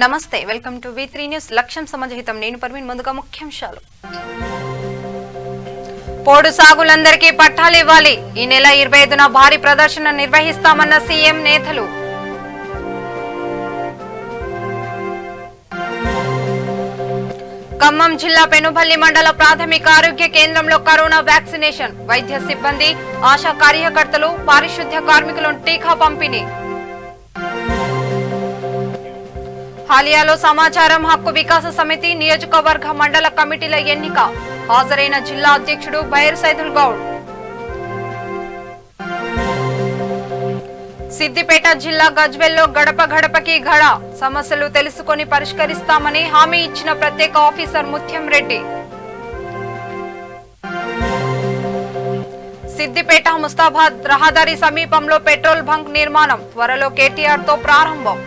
నమస్తే welcome to V3 news లక్ష్యం సమజహితం నేను పర్వీన్ ముందుగా ముఖ్యాంశాలు పోడు సాగులందరికీ పట్టాలు ఇవ్వాలి ఈ నెల 25న భారీ ప్రదర్శన నిర్వహిస్తామన్న సీఎం నేతలు ఖమ్మం జిల్లా పెనుబల్లి మండల ప్రాథమిక ఆరోగ్య కేంద్రంలో కరోనా వ్యాక్సినేషన్ వైద్య సిబ్బంది ఆశా కార్యకర్తలు పారిశుద్ధ్య కార్మికులను టీకా పంపిణీ హాలియాలో సమాచారం హక్కు వికాస సమితి నియోజకవర్గ మండల కమిటీల ఎన్నిక హాజరైన జిల్లా అధ్యక్షుడు బైర్ సైదుల్ గౌడ్ సిద్దిపేట జిల్లా గజ్వెల్లో గడప గడపకి గడ సమస్యలు తెలుసుకొని పరిష్కరిస్తామని హామీ ఇచ్చిన ప్రత్యేక ఆఫీసర్ ముత్యం రెడ్డి సిద్దిపేట ముస్తాబాద్ రహదారి సమీపంలో పెట్రోల్ బంక్ నిర్మాణం త్వరలో కేటీఆర్ తో ప్రారంభం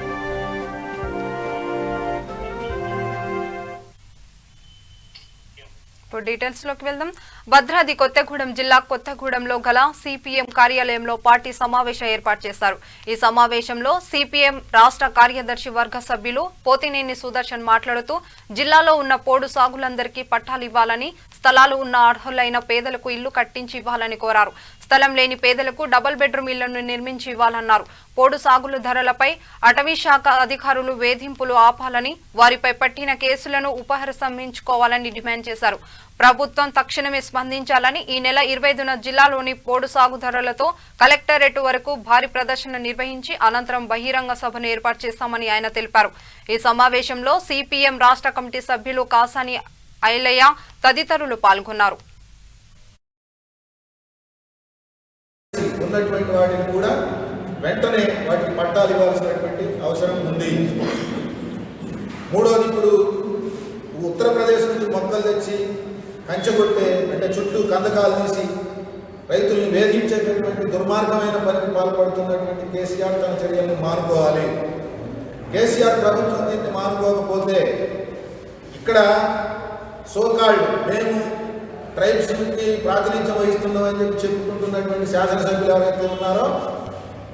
డీటెయిల్స్ లోకి వెళ్దాం. భద్రాద్రి కొత్తగూడెం జిల్లా కొత్తగూడెంలో గల సిపిఎం కార్యాలయంలో పార్టీ సమావేశం ఏర్పాటు చేశారు. ఈ సమావేశంలో సిపిఎం రాష్ట్ర కార్యదర్శి వర్గ సభ్యులు పోతినేని సుదర్శన్ మాట్లాడుతూ జిల్లాలో ఉన్న పోడు సాగులందరికీ పట్టాలు ఇవ్వాలని, స్థలాలు ఉన్న అర్హులైన పేదలకు ఇల్లు కట్టించి ఇవ్వాలని కోరారు. స్థలం లేని పేదలకు డబుల్ బెడ్రూమ్ ఇళ్లను నిర్మించి ఇవ్వాలన్నారు. పోడు సాగుల ధరలపై అటవీ శాఖ అధికారులు వేధింపులు ఆపాలని, వారిపై పట్టిన కేసులను ఉపసంహరించుకోవాలని డిమాండ్ చేశారు. ప్రభుత్వం తక్షణమే స్పందించాలని, ఈ నెల 25న జిల్లాలోని పోడు సాగు ధరలతో కలెక్టరేట్ వరకు భారీ ప్రదర్శన నిర్వహించి అనంతరం బహిరంగ సభను ఏర్పాటు చేస్తామని ఆయన తెలిపారు. ఈ సమావేశంలో సిపిఎం రాష్ట్ర కమిటీ సభ్యులు కాసాని ఐలయ్య తదితరులు పాల్గొన్నారు. ఉన్నటువంటి వాటిని కూడా వెంటనే వాటికి పట్టాలు ఇవ్వాల్సినటువంటి అవసరం ఉంది. మూడోది, ఇప్పుడు ఉత్తరప్రదేశ్ నుంచి మొక్కలు తెచ్చి కంచెగొట్టే అంటే చుట్టూ కందకాలు తీసి రైతుల్ని వేధించేటటువంటి దుర్మార్గమైన పనికి పాల్పడుతున్నటువంటి కేసీఆర్ తన చర్యలను మానుకోవాలి. కేసీఆర్ ప్రభుత్వం దీన్ని మానుకోకపోతే ఇక్కడ సోకాల్డ్ మేము ట్రైబ్స్ నుంచి ప్రాతినిధ్యం వహిస్తున్నామని చెప్పుకుంటున్నటువంటి శాసనసభ్యులు ఎవరైతే ఉన్నారో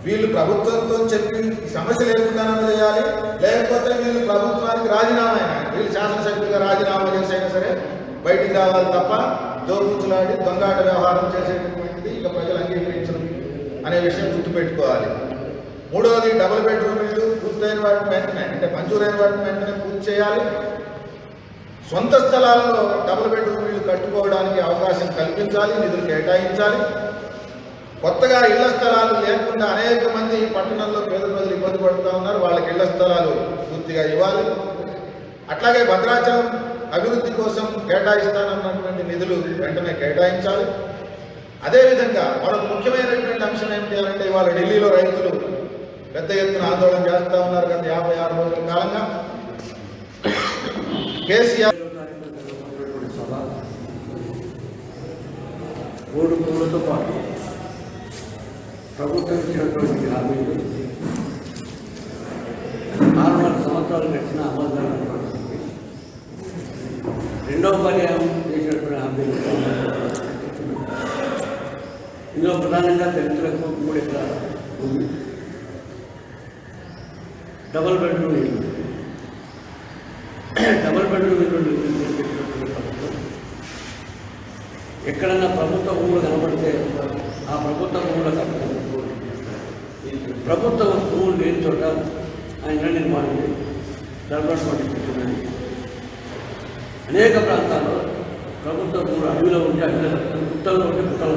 వీళ్ళు ప్రభుత్వంతో చెప్పి సమస్య లేకుండా చేయాలి, లేకపోతే వీళ్ళు ప్రభుత్వానికి రాజీనామా అయినా వీళ్ళు శాసనసభ్యులుగా రాజీనామా చేసైనా సరే బయటికి రావాలి తప్ప దోపులాడి దొంగాట వ్యవహారం చేసేటటువంటిది ఇక ప్రజలు అంగీకరించడం అనే విషయం గుర్తుపెట్టుకోవాలి. మూడవది, డబుల్ బెడ్రూమ్ ఇల్లు పూర్తయిన వాటిని వెంటనే అంటే మంజూరైన వాటిని వెంటనే పూర్తి చేయాలి. సొంత స్థలాల్లో డబుల్ బెడ్రూమ్ ఇల్లు కట్టుకోవడానికి అవకాశం కల్పించాలి, నిధులు కేటాయించాలి. కొత్తగా ఇళ్ల స్థలాలు లేకుండా అనేక మంది పట్టణంలో పేద ప్రజలు ఇబ్బంది పడుతూ ఉన్నారు, వాళ్ళకి ఇళ్ల స్థలాలు పూర్తిగా ఇవ్వాలి. అట్లాగే భద్రాచలం అభివృద్ధి కోసం కేటాయిస్తానన్నటువంటి నిధులు వెంటనే కేటాయించాలి. అదేవిధంగా మరొక ముఖ్యమైనటువంటి అంశం ఏమిటి అంటే ఇవాళ ఢిల్లీలో రైతులు పెద్ద ఎత్తున ఆందోళన చేస్తూ ఉన్నారు. గత 56 రోజుల కాలంగా కేసీఆర్ మూడు పూలతో పాటు ప్రభుత్వం ఇచ్చినటువంటి హామీలు 4 సంవత్సరాలు గడిచిన అమలు రెండవ పర్యాయం చేసినటువంటి హామీలు ఇందులో ప్రధానంగా దళితులకు 3 ఎకరాల భూమి, డబుల్ బెడ్రూమ్ ఇల్లు, డబుల్ బెడ్రూమ్ ఇల్లు ఎక్కడన్నా ప్రభుత్వ భూములు కనబడితే ఆ ప్రభుత్వ భూముల ప్రభుత్వ భూములు లేని చోట ఆ ఇళ్ల నిర్మాణం డెవలప్మెంట్ పట్టించుకున్నది. అనేక ప్రాంతాల్లో ప్రభుత్వ భూములు అడవిలో ఉంటే అడవిలో, గుట్టల్లో ఉంటే గుట్టలో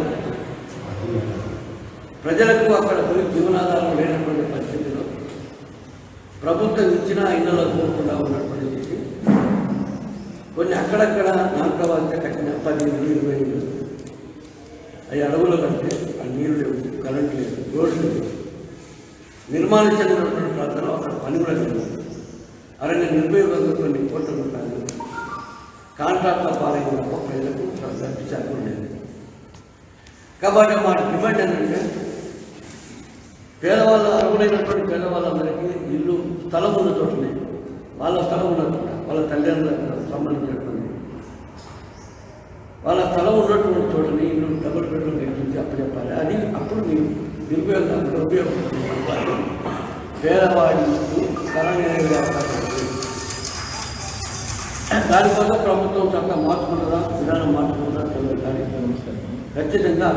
ప్రజలకు అక్కడ పోయి జీవనాధారం లేనటువంటి పరిస్థితిలో ప్రభుత్వం ఇచ్చిన ఇళ్లలో పోకుండా ఉన్నటువంటి కొన్ని అక్కడక్కడ నాటవాల్చే కట్టిన 10 ఇళ్ళు 20 ఇళ్ళు అవి అడవులో కడితే ఆ నీళ్ళు లేవు, కరెంటు లేదు, రోడ్లు లేవు. నిర్మాణం చెందినటువంటి ప్రాంతంలో అక్కడ పని కూడా లేదు. అలాగే నిర్భయంగా కొన్ని కోట్ల రూపాయలు కాంట్రాక్ట్ల పాలైన ప్రజలకు లభించారు లేదు. కాబట్టి మా డిమాండ్ ఏంటంటే పేదవాళ్ళ అర్హులైనటువంటి పేదవాళ్ళందరికీ ఇల్లు స్థలం ఉన్న చోటనే వాళ్ళ స్థలం ఉన్న చోట వాళ్ళ తల్లిదండ్రులకు సంబంధించినటువంటి వాళ్ళ స్థలం ఉన్నటువంటి చోటని ఇల్లు డబుల్ బెడ్రూమ్ నిర్మించి అప్పచెప్పాలి. అది అప్పుడు మీరు ఉపయోగపడుతుంది. పేదవాడికి కళ దానికోసం ప్రభుత్వం చట్టం మార్చుకుంటుందా, విధానం మార్చుకుంటుందా తెలియదు. కానీ ఖచ్చితంగా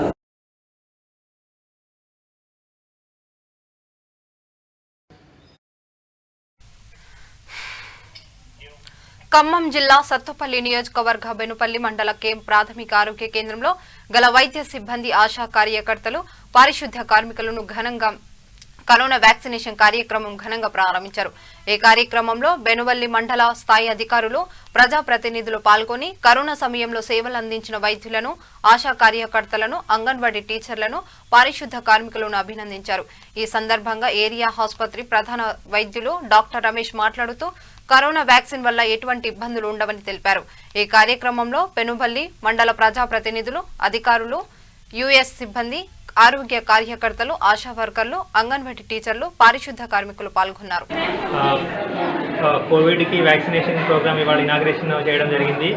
ఖమ్మం జిల్లా సత్తుపల్లి నియోజకవర్గ బెనుపల్లి మండల ప్రాథమిక ఆరోగ్య కేంద్రంలో గల వైద్య సిబ్బంది, ఆశా కార్యకర్తలు, పారిశుద్ధ్య కార్మికులను ఘనంగా కరోనా వ్యాక్సినేషన్ కార్యక్రమం ఘనంగా ప్రారంభించారు. ఈ కార్యక్రమంలో బెనువల్లి మండల స్థాయి అధికారులు, ప్రజాప్రతినిధులు పాల్గొని కరోనా సమయంలో సేవలు అందించిన వైద్యులను, ఆశా కార్యకర్తలను, అంగన్వాడీ టీచర్లను, పారిశుద్ధ్య కార్మికులను అభినందించారు. ఈ సందర్భంగా ఏరియా ఆసుపత్రి ప్రధాన వైద్యులు డాక్టర్ రమేష్ మాట్లాడుతూ కరోనా వ్యాక్సిన్ వల్ల ఎటువంటి ఇబ్బందులు ఉండవని తెలిపారు. ఈ కార్యక్రమంలో పెనుబల్లి మండల ప్రజాప్రతినిధులు, అధికారులు, యుఎస్ సిబ్బంది, ఆరోగ్య కార్యకర్తలు, ఆశా వర్కర్లు, అంగన్వాడీ టీచర్లు, పారిశుద్ధ్య కార్మికులు పాల్గొన్నారు. కోవిడ్ కి వ్యాక్సినేషన్ ప్రోగ్రామ్ ఇవాళ ఇనాగ్రేషన్ చేయడం జరిగింది.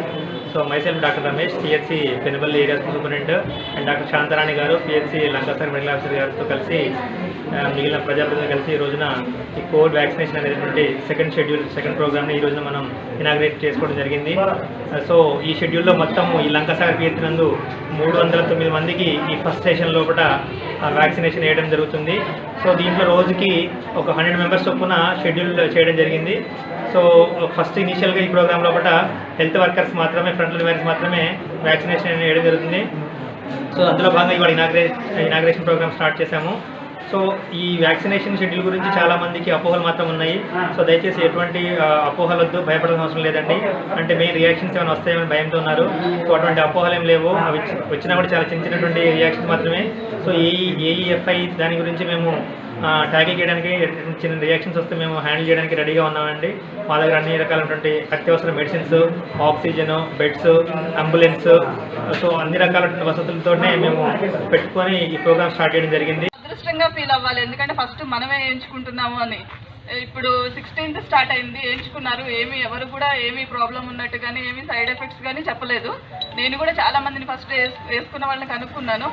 So myself doctor Ramesh, PHC Penuballi area superintendent, and doctor Shantarani garu, PHC Lankasagar medical officer గారితో కలిసి మిగిలిన ప్రజాప్రతినిధులు కలిసి ఈ రోజున ఈ కోవిడ్ వ్యాక్సినేషన్ అనేటువంటి సెకండ్ ప్రోగ్రామ్ని ఈ రోజున మనం ఇనాగ్రేట్ చేసుకోవడం జరిగింది. సో ఈ షెడ్యూల్లో మొత్తం ఈ లంకాసాగర్ పిహెచ్సి నందు 309 మందికి ఈ ఫస్ట్ సెషన్ లోపల వ్యాక్సినేషన్ వేయడం జరుగుతుంది. సో దీంట్లో రోజుకి ఒక 100 మెంబర్స్ చొప్పున షెడ్యూల్ చేయడం జరిగింది. సో ఫస్ట్ ఇనీషియల్గా ఈ ప్రోగ్రామ్ లోపల హెల్త్ వర్కర్స్ మాత్రమే, ఫ్రంట్ లైన్ మాత్రమే వ్యాక్సినేషన్ వేయడం జరుగుతుంది. సో అందులో భాగంగా ఇవాళ ఇనాగ్రేషన్ ప్రోగ్రామ్ స్టార్ట్ చేశాము. సో ఈ వ్యాక్సినేషన్ షెడ్యూల్ గురించి చాలా మందికి అపోహలు మాత్రం ఉన్నాయి. సో దయచేసి ఎటువంటి అపోహలు వద్దు, భయపడాల్సిన అవసరం లేదండి. అంటే మెయిన్ రియాక్షన్స్ ఏమైనా వస్తాయని భయంతో ఉన్నారు. సో అటువంటి అపోహలు ఏం లేవు. అవి వచ్చినా కూడా చాలా చిన్నటువంటి రియాక్షన్స్ మాత్రమే. సో ఏఈఎఫ్ఐ దాని గురించి మేము ట్యాకిల్ చేయడానికి, చిన్న రియాక్షన్స్ వస్తే మేము హ్యాండిల్ చేయడానికి రెడీగా ఉన్నామండి. మా దగ్గర అన్ని రకాలైనటువంటి అత్యవసర medicines, oxygen, beds, ambulance, so అన్ని రకాల వసతులతోనే మేము పెట్టుకొని ఈ ప్రోగ్రామ్ స్టార్ట్ చేయడం జరిగింది. అదృష్టంగా ఫీల్ అవ్వాలి, ఎందుకంటే ఫస్ట్ మనమే ఎంచుకుంటున్నాము అని. ఇప్పుడు 16th స్టార్ట్ అయింది, ఎంచుకున్నారు. ఎవరు కూడా ఏమీ ప్రాబ్లం ఉన్నట్టు కానీ ఏమీ సైడ్ ఎఫెక్ట్స్ కానీ చెప్పలేదు. నేను కూడా చాలా మందిని ఫస్ట్ వేసుకున్న వాళ్ళని కనుక్కున్నాను.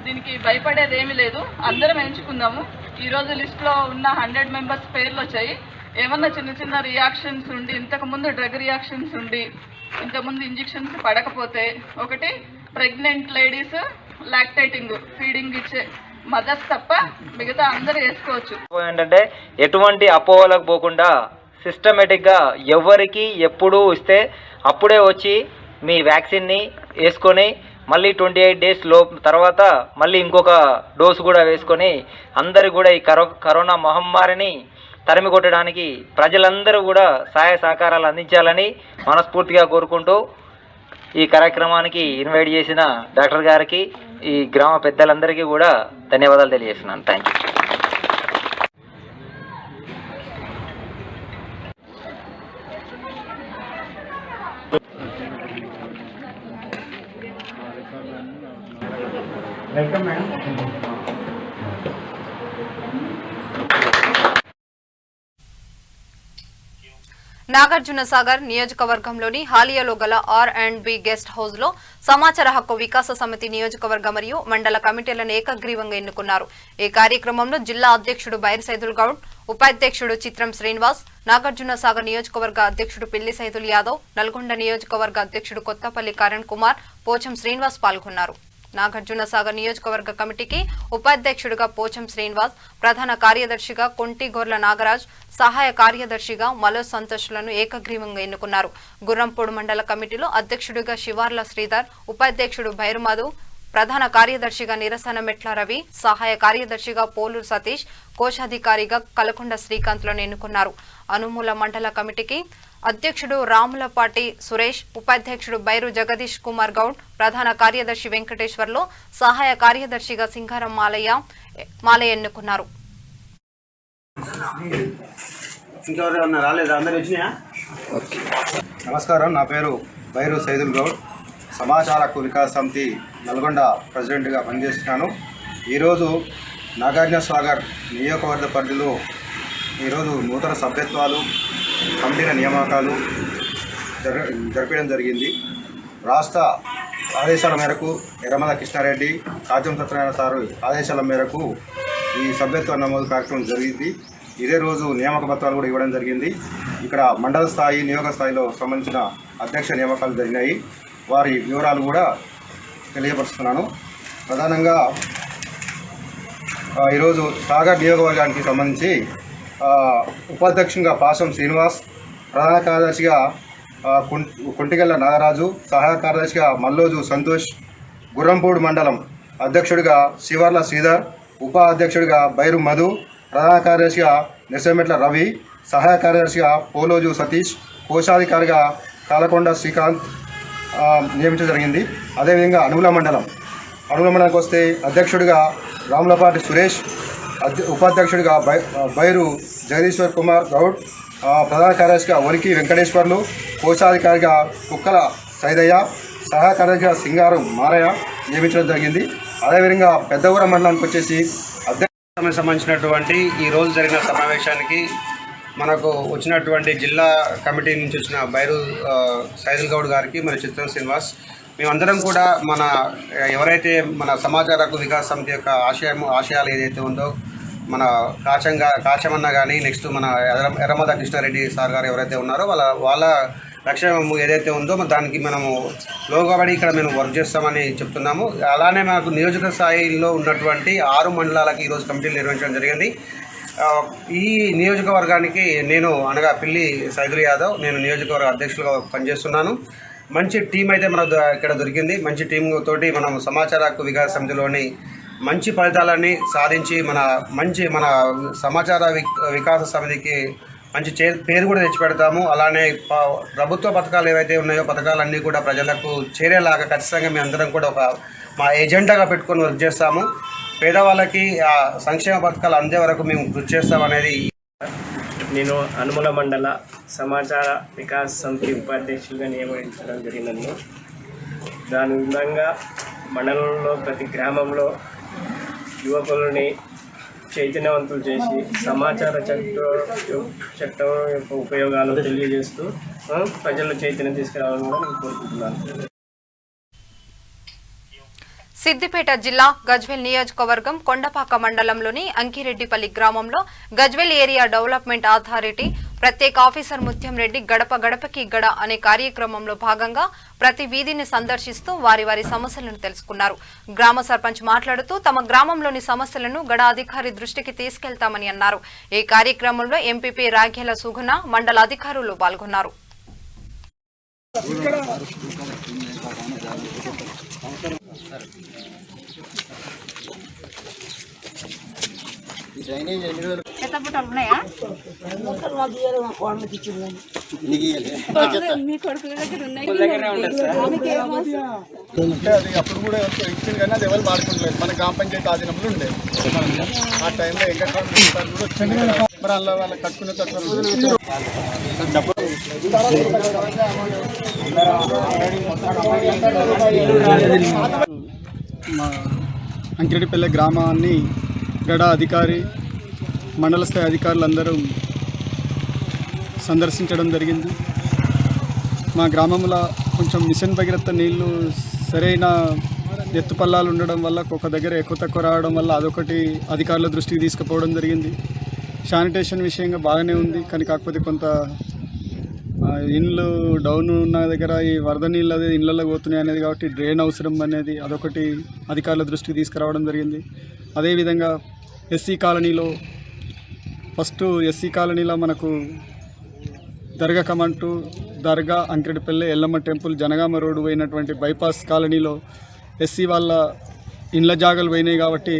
దీనికి భయపడేది ఏమీ లేదు, అందరం ఎంచుకుందాము. ఈరోజు లిస్ట్లో ఉన్న 100 మెంబర్స్ పేర్లు వచ్చాయి. ఏమన్నా చిన్న చిన్న రియాక్షన్స్ ఉండి, ఇంతకుముందు డ్రగ్ రియాక్షన్స్ ఉండి, ఇంతకుముందు ఇంజెక్షన్స్ పడకపోతే, ఒకటి ప్రెగ్నెంట్ లేడీస్, లాక్టేటింగ్ ఫీడింగ్ ఇచ్చే మదర్స్ తప్ప మిగతా అందరూ వేసుకోవచ్చు. ఏంటంటే ఎటువంటి అపోహలకు పోకుండా సిస్టమేటిక్గా ఎవరికి ఎప్పుడు ఇస్తే అప్పుడే వచ్చి మీ వ్యాక్సిన్ని వేసుకొని మళ్ళీ 28 డేస్ తర్వాత మళ్ళీ ఇంకొక డోసు కూడా వేసుకొని అందరూ కూడా ఈ కరోనా మహమ్మారిని తరిమి కొట్టడానికి ప్రజలందరూ కూడా సహాయ సహకారాలు అందించాలని మనస్ఫూర్తిగా కోరుకుంటూ ఈ కార్యక్రమానికి ఇన్వైట్ చేసిన డాక్టర్ గారికి, ఈ గ్రామ పెద్దలందరికీ కూడా ధన్యవాదాలు తెలియజేస్తున్నాను. Thank you. Welcome madam. Nagarjuna Sagar నియోజకవర్గంలోని హాలియాలో గల R&B గెస్ట్ హౌస్ లో సమాచార హక్కు వికాస సమితి నియోజకవర్గ మరియు మండల కమిటీలను ఏకగ్రీవంగా ఎన్నుకున్నారు. ఈ కార్యక్రమంలో జిల్లా అధ్యక్షుడు బైర్ సైదుల్ గౌడ్, ఉపాధ్యక్షుడు చిత్రం శ్రీనివాస్, నాగార్జున సాగర్ నియోజకవర్గ అధ్యక్షుడు పిల్లి సైదుల్ యాదవ్, నల్గొండ నియోజకవర్గ అధ్యక్షుడు కొత్తపల్లి కరణ్ కుమార్, పోచం శ్రీనివాస్ పాల్గొన్నారు. నాగార్జున సాగర్ నియోజకవర్గ కమిటీకి ఉపాధ్యక్షుడిగా పోచం శ్రీనివాస్, ప్రధాన కార్యదర్శిగా కొంటిగొర్ల నాగరాజ్, సహాయ కార్యదర్శిగా మలో సంతోష్లను ఏకగ్రీవంగా ఎన్నుకున్నారు. గుర్రంపూడి మండల కమిటీలో అధ్యక్షుడిగా శివార్ల శ్రీధర్, ఉపాధ్యక్షుడు భైరుమధు, ప్రధాన కార్యదర్శిగా నిరసన మెట్ల రవి, సహాయ కార్యదర్శిగా పోలూరు సతీష్, కోశాధికారిగా కలకొండ శ్రీకాంత్లను ఎన్నుకున్నారు. అనుమూల మండల కమిటీకి అధ్యక్షుడు రాములపాటి సురేష్, ఉపాధ్యక్షుడు బైరు జగదీష్ కుమార్ గౌడ్, ప్రధాన కార్యదర్శి వెంకటేశ్వర్లు, సహాయ కార్యదర్శిగా సింగారం మాలయ్య ఎన్నుకున్నారు. నమస్కారం, నా పేరు బైరు సైదుల్ గౌడ్, సమాచార హక్కు వికాస్ సమితి నల్గొండ ప్రెసిడెంట్గా పనిచేస్తున్నాను. ఈరోజు నాగార్జున సాగర్ నియోజకవర్గ పరిధిలో ఈరోజు నూతన సభ్యత్వాలు, కమిటీల నియామకాలు జరిపడం జరిగింది. రాష్ట్ర ఆదేశాల మేరకు ఎర్రమల కృష్ణారెడ్డి, కాజం సత్యనారాయణ సారు ఆదేశాల మేరకు ఈ సభ్యత్వ నమోదు కార్యక్రమం జరిగింది. ఇదే రోజు నియామక పత్రాలు కూడా ఇవ్వడం జరిగింది. ఇక్కడ మండల స్థాయి నియోగ స్థాయిలో సంబంధించిన అధ్యక్ష నియామకాలు జరిగినాయి. వారి వివరాలు కూడా తెలియపరుస్తున్నాను. ప్రధానంగా ఈరోజు సాగర్ నియోజకవర్గానికి సంబంధించి ఉపాధ్యక్షునిగా పాశం శ్రీనివాస్, ప్రధాన కార్యదర్శిగా కొంటిగల్ల నాగరాజు, సహాయ కార్యదర్శిగా మల్లోజు సంతోష్, గుర్రంపూడి మండలం అధ్యక్షుడిగా శివర్ల శ్రీధర్, ఉప అధ్యక్షుడిగా బైరు మధు, ప్రధాన కార్యదర్శిగా నిరసమెట్ల రవి, సహాయ కార్యదర్శిగా పోలోజు సతీష్, కోశాధికారిగా కాలకొండ శ్రీకాంత్ నియమించడం జరిగింది. అదేవిధంగా అనుగుల మండలానికి వస్తే అధ్యక్షుడిగా రాములపాటి సురేష్, ఉపాధ్యక్షుడిగా బైరు జగదీశ్వర్ కుమార్ గౌడ్, ప్రధాన కార్యదర్శిగా వరికి వెంకటేశ్వర్లు, కోశాధికారిగా కుక్కల సైదయ్య, సహాయ కార్యదర్శిగా సింగారం మారయ్య నియమించడం జరిగింది. అదేవిధంగా పెద్దగూర మండలానికి వచ్చేసి అధ్యక్ష సంబంధించినటువంటి ఈ రోజు జరిగిన సమావేశానికి మనకు వచ్చినటువంటి జిల్లా కమిటీ నుంచి వచ్చిన బైరు సైదుల్ గౌడ్ గారికి మరియు చిత్రం శ్రీనివాస్, మేమందరం కూడా ఎవరైతే మన సమాచార హక్కు వికాస్ సమితి యొక్క ఆశయాలు ఏదైతే ఉందో మన కాచమన్న కానీ నెక్స్ట్ మన ఎర్రమద కృష్ణారెడ్డి సార్ గారు ఎవరైతే ఉన్నారో వాళ్ళ లక్ష్యం ఏదైతే ఉందో దానికి మనము లోగబడి ఇక్కడ మేము వర్క్ చేస్తామని చెప్తున్నాము. అలానే మనకు నియోజక స్థాయిలో ఉన్నటువంటి 6 మండలాలకి ఈరోజు కమిటీలు నిర్వహించడం జరిగింది. ఈ నియోజకవర్గానికి నేను అనగా పిల్లి సైదుల్ యాదవ్, నేను నియోజకవర్గ అధ్యక్షులుగా పనిచేస్తున్నాను. మంచి టీం అయితే మనకు ఇక్కడ దొరికింది. మంచి టీం తోటి మనం సమాచార హక్కు వికాస్ సమితిలోని మంచి ఫలితాలన్నీ సాధించి మన సమాచార వికాస సమితికి మంచి పేరు కూడా తెచ్చిపెడతాము. అలానే ప్రభుత్వ పథకాలు ఏవైతే ఉన్నాయో పథకాలన్నీ కూడా ప్రజలకు చేరేలాగా ఖచ్చితంగా మేము అందరం కూడా మా ఎజెండాగా పెట్టుకొని వర్క్ చేస్తాము. పేదవాళ్ళకి ఆ సంక్షేమ పథకాలు అందే వరకు మేము కృషి చేస్తామనేది. నేను అనుముల మండల సమాచార వికాస్ సమితి ఉపాధ్యక్షులుగా నియమించడం జరిగిందండి. దాని విధంగా మండలంలో ప్రతి గ్రామంలో యువకులని చైతన్యవంతులు చేసి సమాచార చట్టం యొక్క ఉపయోగాలు తెలియజేస్తూ ప్రజల్లో చైతన్యం తీసుకురావాలని కూడా నేను కోరుకుంటున్నాను. సిద్దిపేట జిల్లా గజ్వేల్ నియోజకవర్గం కొండపాక మండలంలోని అంకిరెడ్డిపల్లి గ్రామంలో గజ్వేల్ ఏరియా డెవలప్మెంట్ అథారిటీ ప్రత్యేక ఆఫీసర్ ముత్యం రెడ్డి గడప గడపకి గడ అనే కార్యక్రమంలో భాగంగా ప్రతి వీధిని సందర్శిస్తూ వారి సమస్యలను తెలుసుకున్నారు. గ్రామ సర్పంచ్ మాట్లాడుతూ తమ గ్రామంలోని సమస్యలను గడ అధికారి దృష్టికి తీసుకెళ్తామని అన్నారు. ఈ కార్యక్రమంలో ఎంపీపీ రాఘేల సుగుణ, మండల అధికారులు పాల్గొన్నారు. అది అప్పుడు కూడా ఇచ్చింది కానీ అది ఎవరు వాడుకుంటలేదు. మన గ్రామ పంచాయతీ ఆధీనంలో ఉండే ఆ టైంలో వెంకటరామరెడ్డి సార్ కూడా వచ్చింది. మరి అలా వాళ్ళ కట్టుకునే తక్కువ మా అంకిరెడ్డిపల్లి గ్రామాన్ని గడ అధికారి, మండల స్థాయి అధికారులందరూ సందర్శించడం జరిగింది. మా గ్రామంలో కొంచెం మిషన్ భగీరథ నీళ్లు సరైన ఎత్తుపల్లాలు ఉండడం వల్ల ఒక దగ్గర ఎక్కువ తక్కువ రావడం వల్ల అదొకటి అధికారుల దృష్టికి తీసుకుపోవడం జరిగింది. శానిటేషన్ విషయంగా బాగానే ఉంది, కానీ కాకపోతే కొంత ఇండ్లు డౌన్ ఉన్న దగ్గర ఈ వరద నీళ్ళు అనేది ఇళ్ళల్లో పోతున్నాయి అనేది కాబట్టి డ్రైన్ అవసరం అనేది అదొకటి అధికారుల దృష్టికి తీసుకురావడం జరిగింది. అదేవిధంగా ఎస్సీ కాలనీలో ఫస్ట్ ఎస్సీ కాలనీలో మనకు దర్గా కమంటూ దర్గా అంకిరెడ్డిపల్లి ఎల్లమ్మ టెంపుల్ జనగామ రోడ్డు పోయినటువంటి బైపాస్ కాలనీలో ఎస్సీ వాళ్ళ ఇండ్ల జాగాలు పోయినాయి కాబట్టి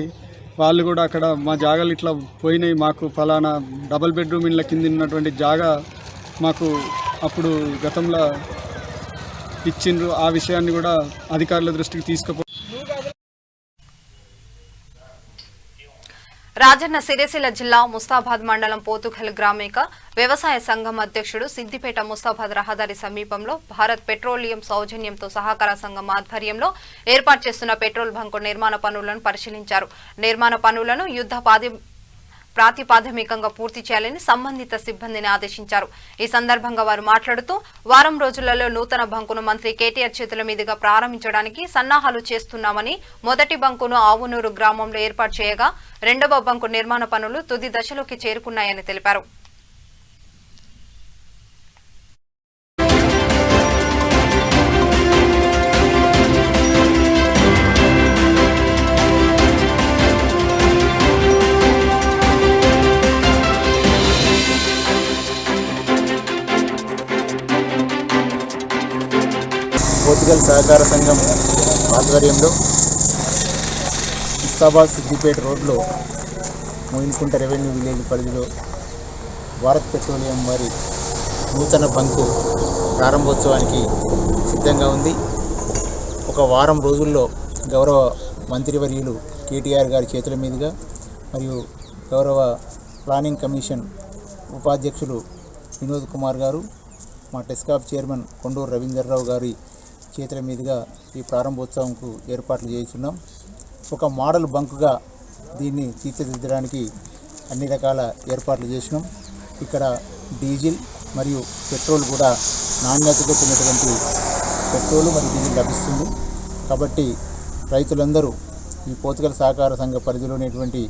వాళ్ళు కూడా అక్కడ మా జాగాలు ఇట్లా పోయినాయి, మాకు ఫలానా డబుల్ బెడ్రూమ్ ఇండ్ల కింద ఉన్నటువంటి జాగా మాకు అప్పుడు గతంలో ఇచ్చిండ్రు. ఆ విషయాన్ని కూడా అధికారుల దృష్టికి తీసుకుపో. రాజన్న సిరిసిల్ల జిల్లా ముస్తాబాద్ మండలం పోతుగల్ గ్రామీణ వ్యవసాయ సంఘం అధ్యక్షుడు సిద్దిపేట ముస్తాబాద్ రహదారి సమీపంలో భారత్ పెట్రోలియం సౌజన్యంతో సహకార సంఘం ఆధ్వర్యంలో ఏర్పాటు చేస్తున్న పెట్రోల్ బంకు నిర్మాణ పనులను పరిశీలించారు. నిర్మాణ పనులను యుద్ధ ప్రాతిపాదికంగా పూర్తి చేయాలని సంబంధిత సిబ్బందిని ఆదేశించారు. ఈ సందర్భంగా వారు మాట్లాడుతూ వారం రోజులలో నూతన బంకును మంత్రి కేటీఆర్ చేతుల మీదుగా ప్రారంభించడానికి సన్నాహాలు చేస్తున్నామని, మొదటి బంకును ఆవునూరు గ్రామంలో ఏర్పాటు చేయగా రెండవ బంకు నిర్మాణ పనులు తుది దశలోకి చేరుకున్నాయని తెలిపారు. పోతుగల్ సహకార సంఘం ఆధ్వర్యంలో ఇస్తాబాద్ సిద్దిపేట రోడ్లో మోయిన్కుంట రెవెన్యూ విలేజ్ పరిధిలో భారత్ పెట్రోలియం వారి నూతన బంకు ప్రారంభోత్సవానికి సిద్ధంగా ఉంది. ఒక వారం రోజుల్లో గౌరవ మంత్రివర్యులు కేటీఆర్ గారి చేతుల మీదుగా మరియు గౌరవ ప్లానింగ్ కమిషన్ ఉపాధ్యక్షులు వినోద్ కుమార్ గారు, మా టెస్కాప్ చైర్మన్ కొండూరు రవీందర్రావు గారి చేతుల మీదుగా ఈ ప్రారంభోత్సవంకు ఏర్పాట్లు చేస్తున్నాం. ఒక మోడల్ బంకుగా దీన్ని తీర్చిదిద్దడానికి అన్ని రకాల ఏర్పాట్లు చేసినాం. ఇక్కడ డీజిల్ మరియు పెట్రోల్ కూడా నాణ్యతతో కూడినటువంటి పెట్రోలు మరియు డీజిల్ లభిస్తుంది. కాబట్టి రైతులందరూ ఈ పోతుగల్ సహకార సంఘ పరిధిలోనేటువంటి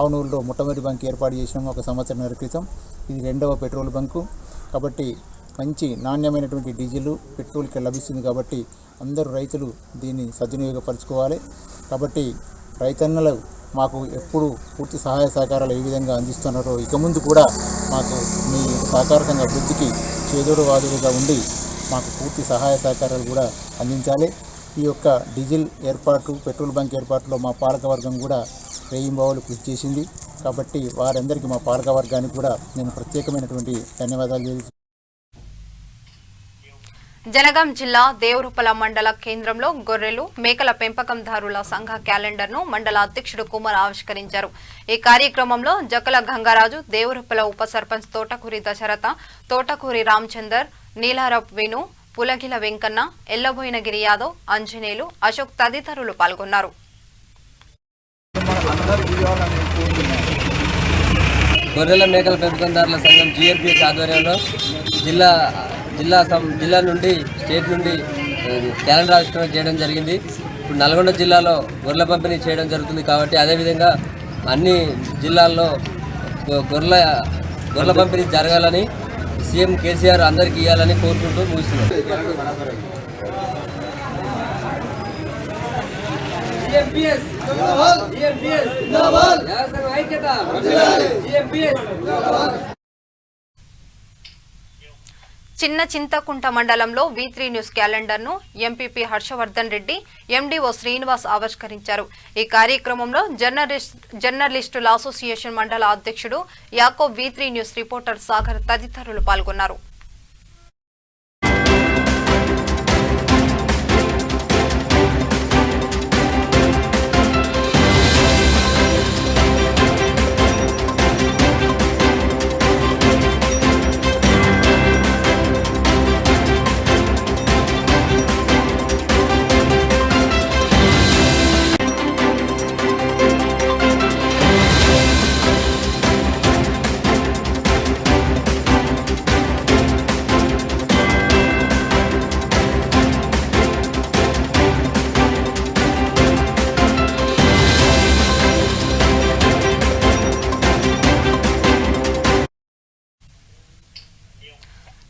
ఆవునూరులో మొట్టమొదటి బంక్ ఏర్పాటు చేసినాము 1 సంవత్సరం క్రితం. ఇది రెండవ పెట్రోల్ బంకు. కాబట్టి మంచి నాణ్యమైనటువంటి డీజిల్ పెట్రోల్ ఇక్కడ లభిస్తుంది. కాబట్టి అందరూ రైతులు దీన్ని సద్వినియోగపరచుకోవాలి. కాబట్టి రైతన్నలు మాకు ఎప్పుడు పూర్తి సహాయ సహకారాలు ఏ విధంగా అందిస్తున్నారో ఇక ముందు కూడా మాకు మీ సహకార సంఘ అభివృద్ధికి చేదోడు వాదుడుగా ఉండి మాకు పూర్తి సహాయ సహకారాలు కూడా అందించాలి. ఈ యొక్క డీజిల్ ఏర్పాటు పెట్రోల్ బంక్ ఏర్పాటులో మా పాలకవర్గం కూడా రేయింబావులు కృషి చేసింది. కాబట్టి వారందరికీ మా పాలకవర్గానికి కూడా నేను ప్రత్యేకమైనటువంటి ధన్యవాదాలు తెలుసు. జనగాం జిల్లా దేవరుపల మండల కేంద్రంలో గొర్రెలు మేకల పెంపకందారుల సంఘ క్యాలెండర్ను మండల అధ్యక్షుడు కుమార్ ఆవిష్కరించారు. ఈ కార్యక్రమంలో జక్కల గంగారాజు, దేవరుపల ఉప సర్పంచ్ తోటకూరి దశరథ, తోటకూరి రామచందర్, నీలారప్ వేణు, పులగిల వెంకన్న, ఎల్లబోయినగిరి యాదవ్, ఆంజనేయులు, అశోక్ తదితరులు పాల్గొన్నారు. గొర్రెల మేకల పెంపకందారుల సంఘం GRPH ఆధ్వర్యంలో జిల్లా నుండి స్టేట్ నుండి క్యాలెండర్ ఆవిష్కరణ చేయడం జరిగింది. ఇప్పుడు నల్గొండ జిల్లాలో గొర్రెల పంపిణీ చేయడం జరుగుతుంది. కాబట్టి అదేవిధంగా అన్ని జిల్లాల్లో గొర్రెల పంపిణీ జరగాలని సీఎం కేసీఆర్ అందరికీ ఇవ్వాలని కోరుకుంటూ ముగిస్తున్నారు. చిన్న చింతకుంట మండలంలో V3 న్యూస్ క్యాలెండర్ ను ఎంపీపీ హర్షవర్ధన్ రెడ్డి, ఎండీఓ శ్రీనివాస్ ఆవిష్కరించారు. ఈ కార్యక్రమంలో జర్నలిస్టుల అసోసియేషన్ మండల అధ్యక్షుడు యాకోబ్, V3 న్యూస్ రిపోర్టర్ సాగర్ తదితరులు పాల్గొన్నారు.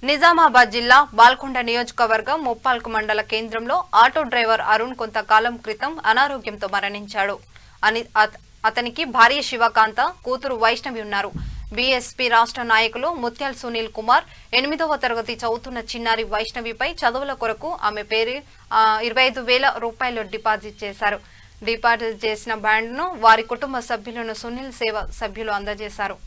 నిజామాబాద్ జిల్లా బాల్కొండ నియోజకవర్గం ముప్పాల్కు మండల కేంద్రంలో ఆటో డ్రైవర్ అరుణ్ కొంతకాలం క్రితం అనారోగ్యంతో మరణించాడు అని అతనికి భార్య శివకాంత, కూతురు వైష్ణవి ఉన్నారు. బీఎస్పీ రాష్ట్ర నాయకులు ముత్యాల్ సునీల్ కుమార్ 8వ తరగతి చదువుతున్న చిన్నారి వైష్ణవిపై చదువుల కొరకు ఆమె పేరు 25,000 రూపాయలు డిపాజిట్ చేశారు. డిపాజిట్ చేసిన బ్యాండ్ను వారి కుటుంబ సభ్యులను సునీల్ సేవ సభ్యులు అందజేశారు.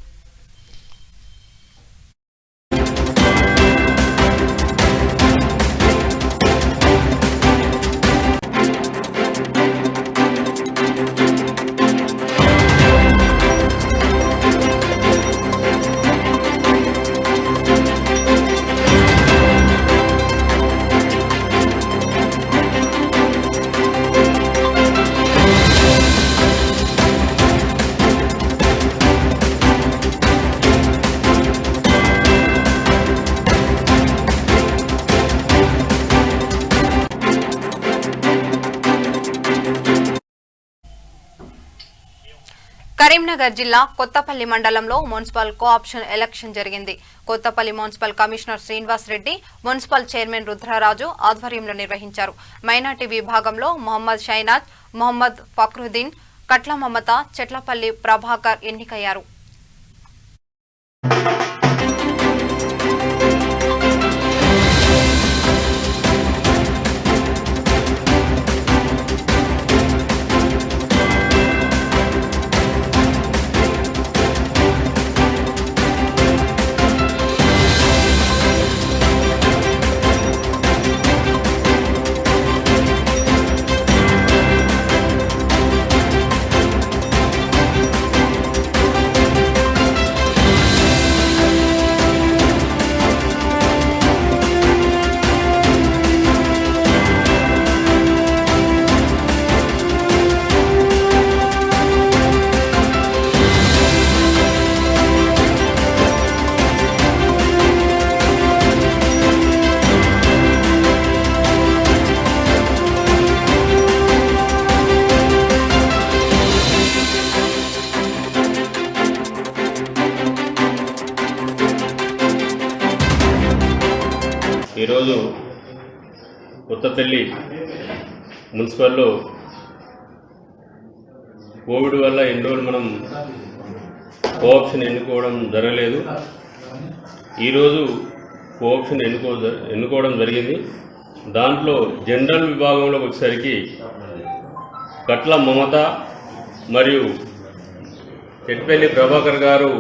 కరీంనగర్ జిల్లా కొత్తపల్లి మండలంలో మున్సిపల్ కోఆప్షన్ ఎలక్షన్ జరిగింది. Kothapalli municipal commissioner Srinivas Reddy, municipal chairman Rudraraju ఆధ్వర్యంలో నిర్వహించారు. మైనార్టీ విభాగంలో మొహమ్మద్ షైనాజ్, మొహమ్మద్ ఫక్రుద్దీన్, కట్ల మమత, చెట్లపల్లి ప్రభాకర్ ఎన్నికయ్యారు. ఈరోజు కొత్తపల్లి మున్సిపల్లో కోవిడ్ వల్ల ఎన్ని రోజులు మనం కోఆప్షన్ ఎన్నుకోవడం జరగలేదు. ఈరోజు కోఆప్షన్ ఎన్నుకోవడం జరిగింది. దాంట్లో జనరల్ విభాగంలోకి వచ్చేసరికి కట్ల మమత మరియు చెట్పల్లి ప్రభాకర్ గారు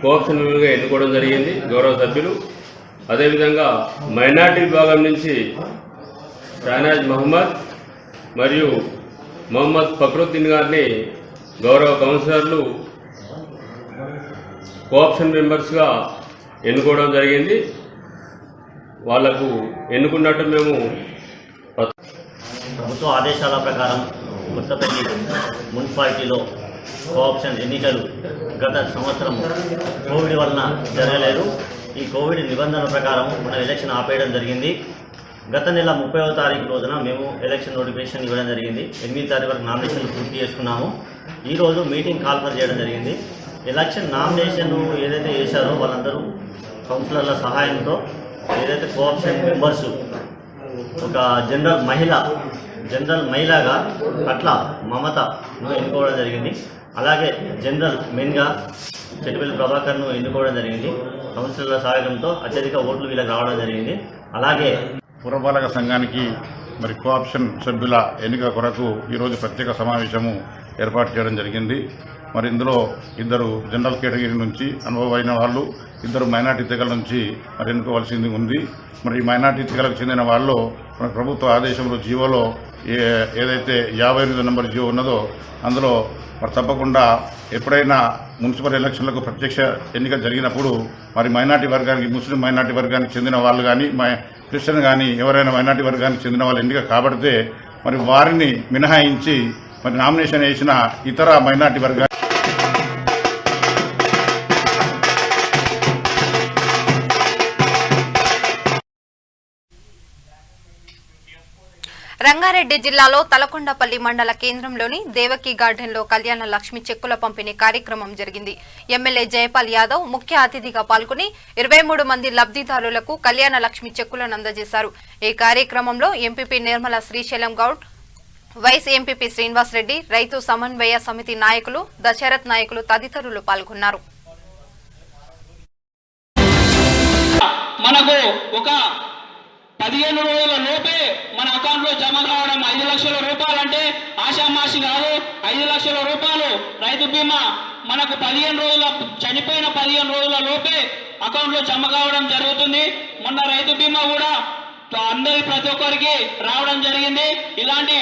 కోఆప్షన్లుగా ఎన్నుకోవడం జరిగింది, గౌరవ సభ్యులు. అదేవిధంగా మైనార్టీ విభాగం నుంచి షానాజ్ మహమ్మద్ మరియు మొహమ్మద్ ఫక్రుద్దీన్ గారిని గౌరవ కౌన్సిలర్లు కోఆప్షన్ మెంబర్స్గా ఎన్నుకోవడం జరిగింది. వాళ్లకు ఎన్నుకున్నట్టు మేము ప్రభుత్వ ఆదేశాల ప్రకారం కొత్తపల్లి మున్సిపాలిటీలో కోఆప్షన్ ఎన్నికలు గత సంవత్సరం కోవిడ్ వలన జరగలేదు. ఈ కోవిడ్ నిబంధనల ప్రకారం మన ఎలక్షన్ ఆపేయడం జరిగింది. గత నెల 30వ తారీఖు రోజున మేము ఎలక్షన్ నోటిఫికేషన్ ఇవ్వడం జరిగింది. 8వ తారీఖు వరకు నామినేషన్లు పూర్తి చేసుకున్నాము. ఈరోజు మీటింగ్ కాల్ఫర్ చేయడం జరిగింది. ఎలక్షన్ నామినేషన్ ఏదైతే వేశారో వాళ్ళందరూ కౌన్సిలర్ల సహాయంతో ఏదైతే కోఆప్షన్ మెంబర్స్ ఒక జనరల్ మహిళగా పట్ల మమతను ఎన్నుకోవడం జరిగింది. అలాగే జనరల్ మెన్గా చెట్టిపల్లి ప్రభాకర్ను ఎన్నుకోవడం జరిగింది. కౌన్సిలర్ల సహాయంతో అత్యధిక ఓట్లు వీళ్ళకి రావడం జరిగింది. అలాగే పురపాలక సంఘానికి మరి కోఆప్షన్ సభ్యుల ఎన్నిక కొరకు ఈరోజు ప్రత్యేక సమావేశము ఏర్పాటు చేయడం జరిగింది. మరి ఇందులో 2 జనరల్ కేటగిరీ నుంచి అనుభవమైన వాళ్ళు, 2 మైనార్టీ తెగల నుంచి మరి ఎన్నుకోవాల్సింది ఉంది. మరి ఈ మైనార్టీ తెగలకు చెందిన వాళ్ళు మన ప్రభుత్వ ఆదేశంలో జీవోలో ఏదైతే 58 నెంబర్ జీవో ఉన్నదో అందులో మరి తప్పకుండా ఎప్పుడైనా మున్సిపల్ ఎలక్షన్లకు ప్రత్యక్ష ఎన్నిక జరిగినప్పుడు మరి మైనార్టీ వర్గానికి, ముస్లిం మైనార్టీ వర్గానికి చెందిన వాళ్ళు కానీ, క్రిస్టియన్ కానీ ఎవరైనా మైనార్టీ వర్గానికి చెందిన వాళ్ళు ఎన్నిక కాబడితే మరి వారిని మినహాయించి మరి నామినేషన్ వేసిన ఇతర మైనార్టీ వర్గాలు రంగారెడ్డి జిల్లాలో తలకొండపల్లి మండల కేంద్రంలోని దేవకి గార్డెన్లో కళ్యాణ లక్ష్మి చెక్కుల పంపిణీ కార్యక్రమం జరిగింది. ఎమ్మెల్యే జయపాల్ యాదవ్ ముఖ్య అతిథిగా పాల్గొని 23 మంది లబ్ధిదారులకు కళ్యాణ లక్ష్మి చెక్కులను అందజేశారు. ఈ కార్యక్రమంలో MPP Nirmala Srisailam Goud, vice MPP Srinivas Reddy, రైతు సమన్వయ సమితి నాయకులు, దశరథ్ నాయకులు తదితరులు పాల్గొన్నారు. మనకు ఒక 15 రోజుల లోపే మన అకౌంట్లో జమ కావడం 5 లక్షల రూపాయలు అంటే ఆషామాషి కాదు. 5 లక్షల రూపాయలు రైతు బీమా మనకు చనిపోయిన 15 రోజుల లోపే అకౌంట్లో జమ కావడం జరుగుతుంది. మొన్న రైతు బీమా కూడా ప్రతి ఒక్కరికి రావడం జరిగింది. ఇలాంటి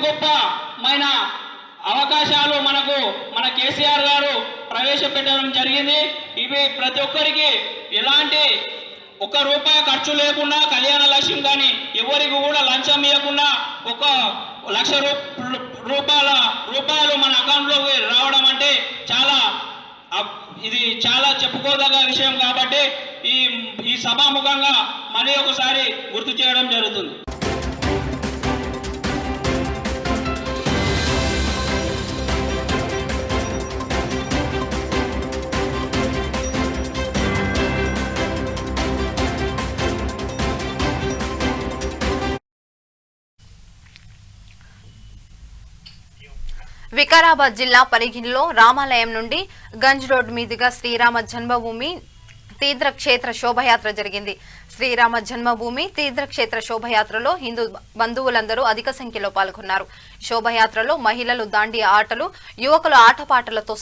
గొప్పమైన అవకాశాలు మన కేసీఆర్ గారు ప్రవేశపెట్టడం జరిగింది. ఇవి ప్రతి ఒక్కరికి ఎలాంటి ₹1 ఖర్చు లేకుండా కళ్యాణ లక్ష్మి కానీ ఎవరికి కూడా లంచం ఇవ్వకుండా 1 లక్ష రూపాయలు మన అకౌంట్లోకి రావడం అంటే ఇది చాలా చెప్పుకోదగ్గ విషయం. కాబట్టి ఈ సభాముఖంగా మళ్ళీ ఒకసారి గుర్తు చేయడం జరుగుతుంది. వికారాబాద్ జిల్లా పరిగిలో రామాలయం నుండి గంజ్ రోడ్ మీదుగా శ్రీరామ జన్మభూమి తీర్థక్షేత్ర శోభయాత్ర జరిగింది. శ్రీరామ జన్మభూమి తీర్థక్షేత్ర శోభయాత్రలో హిందూ బంధువులందరూ అధిక సంఖ్యలో పాల్గొన్నారు. శోభయాత్రలో మహిళలు దాండియా ఆటలు, యువకులు ఆటపాటలతో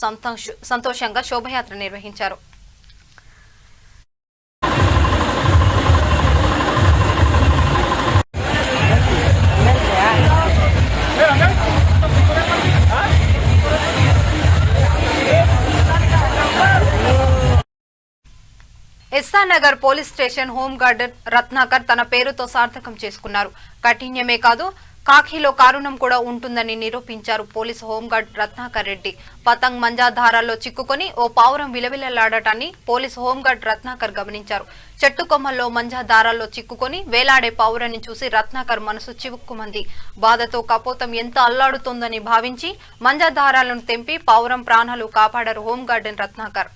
సంతోషంగా శోభయాత్ర నిర్వహించారు. SR Nagar police station home guard Ratnakar తన పేరుతో సార్థకం చేసుకున్నారు. కఠిన్యమే కాదు, కాకిలో కారుణ్యం కూడా ఉంటుందని నిరూపించారు పోలీసు హోంగార్డ్ రత్నాకర్ రెడ్డి. పతంగ్ మంజాధారాల్లో చిక్కుకొని ఓ పావురం విలవిలలాడటాన్ని పోలీసు హోంగార్డ్ రత్నాకర్ గమనించారు. చెట్టు కొమ్మల్లో మంజాధారాల్లో చిక్కుకొని వేలాడే పావురాన్ని చూసి రత్నాకర్ మనసు చివుక్కుమంది. బాధతో కపోతం ఎంత అల్లాడుతోందని భావించి మంజాధారాలను తెంపి పావురం ప్రాణాలు కాపాడారు home guard Ratnakar.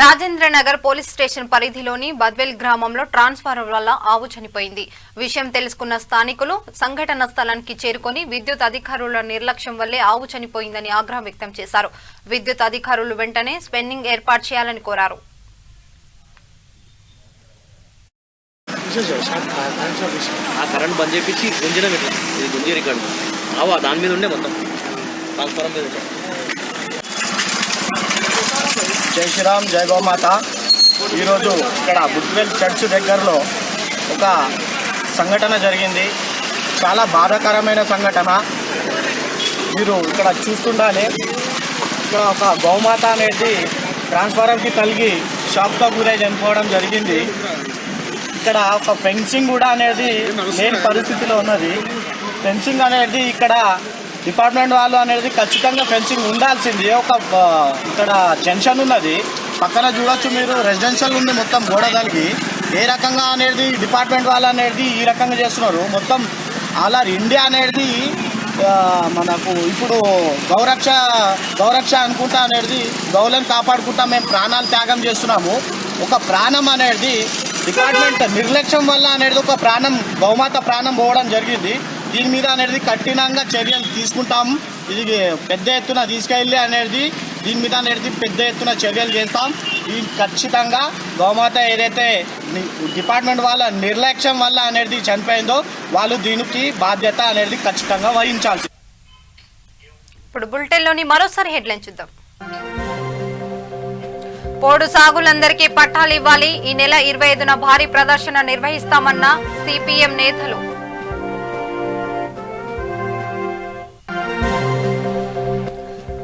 Rajendranagar police station పరిధిలోని బద్వేల్ గ్రామంలో ట్రాన్స్ఫార్మర్ వల్ల ఆవు చనిపోయింది. విషయం తెలుసుకున్న స్థానికులు సంఘటన స్థలానికి చేరుకొని విద్యుత్ అధికారుల నిర్లక్ష్యం వల్లే ఆవు చనిపోయిందని ఆగ్రహం వ్యక్తం చేశారు. విద్యుత్ అధికారులు వెంటనే స్పెన్నింగ్ ఏర్పాటు చేయాలని కోరారు. కరెంట్ బంద్ చేయించి గుంజడం ఇట్లా ఇది గుంజి రికార్డు ఆవా దాని మీద ఉండే మొత్తం ట్రాన్స్ఫార్మర్ మీద. జై శ్రీరామ్, జై గోమాత. ఈరోజు ఇక్కడ బుద్వేల్ చర్చ్ దగ్గరలో ఒక సంఘటన జరిగింది. చాలా బాధాకరమైన సంఘటన. మీరు ఇక్కడ చూస్తుండాలి, ఇక్కడ ఒక గోమాత అనేది ట్రాన్స్ఫార్మర్కి తగిలి షాక్తో గురై చనిపోవడం జరిగింది. ఇక్కడ ఒక ఫెన్సింగ్ కూడా అనేది లేని పరిస్థితిలో ఉన్నది. ఫెన్సింగ్ అనేది ఇక్కడ డిపార్ట్మెంట్ వాళ్ళు అనేది ఖచ్చితంగా ఫెన్సింగ్ ఉండాల్సింది. ఇక్కడ జంక్షన్ ఉన్నది, పక్కన చూడొచ్చు మీరు, రెసిడెన్షియల్ ఉంది, మొత్తం గోడ కలిగి ఏ రకంగా అనేది డిపార్ట్మెంట్ వాళ్ళు అనేది ఈ రకంగా చేస్తున్నారు. మొత్తం ఆల్ ఓవర్ ఇండియా అనేది మనకు ఇప్పుడు గౌరక్ష అనుకుంటా అనేది గౌలను కాపాడుకుంటా మేము ప్రాణాలు త్యాగం చేస్తున్నాము. ఒక ప్రాణం అనేది డిపార్ట్మెంట్ నిర్లక్ష్యం వల్ల అనేది ఒక ప్రాణం, గౌమాత ప్రాణం పోవడం జరిగింది. దీని మీద అనేది కఠినంగా చర్యలు తీసుకుంటాం. ఇది పెద్ద ఎత్తున తీసుకెళ్ళి అనేది దీని మీద అనేది పెద్ద ఎత్తున చర్యలు చేస్తాం. ఇది ఖచ్చితంగా గోమాత ఏదైతే డిపార్ట్మెంట్ వాళ్ళ నిర్లక్ష్యం వల్ల అనేది చనిపోయిందో వాళ్ళు దీనికి బాధ్యత అనేది ఖచ్చితంగా వహించాల్సి. ఇప్పుడు బులెటిన్లోని మరోసారి హెడ్లైన్ చూద్దాం. పోడు సాగులందరికీ పట్టాలు ఇవ్వాలి. ఈ నెల 25న భారీ ప్రదర్శన నిర్వహిస్తామన్న సిపిఎం నేతలు.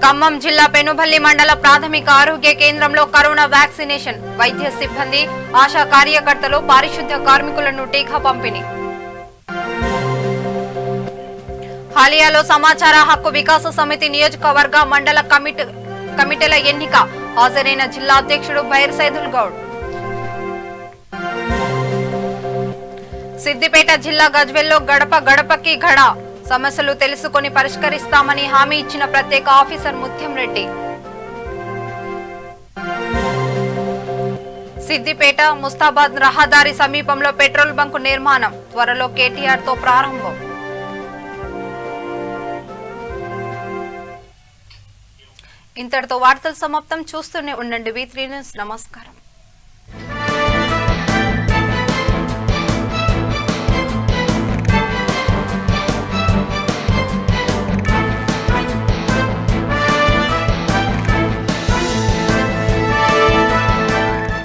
ఖమ్మం జిల్లా పెనుబల్లి మండల ప్రాథమిక ఆరోగ్య కేంద్రంలో కరోనా వ్యాక్సినేషన్. వైద్య సిబ్బంది, ఆశా కార్యకర్తలు, పారిశుద్ధ్య కార్మికులను టీకా పంపిణీ. హాలియాలో సమాచార హక్కు వికాస సమితి నియోజకవర్గ మండల కమిటీల ఎన్నిక. హాజరైన జిల్లా అధ్యక్షుడు బైర్ సైదుల్ గౌడ్. సిద్దిపేట జిల్లా గజ్వెల్లో గడప గడపకి గడ. సమస్యలు తెలుసుకొని పరిష్కరిస్తామని హామీ ఇచ్చిన ప్రత్యేక ఆఫీసర్ ముత్యం రెడ్డి. సిద్దిపేట ముస్తాబాద్ రహదారి సమీపంలో పెట్రోల్ బంకు నిర్మాణం. త్వరలో కేటీఆర్ తో ప్రారంభం. ఇంతటితో వార్తలు సమాప్తం. చూస్తూనే ఉండండి V3 న్యూస్. నమస్కారం.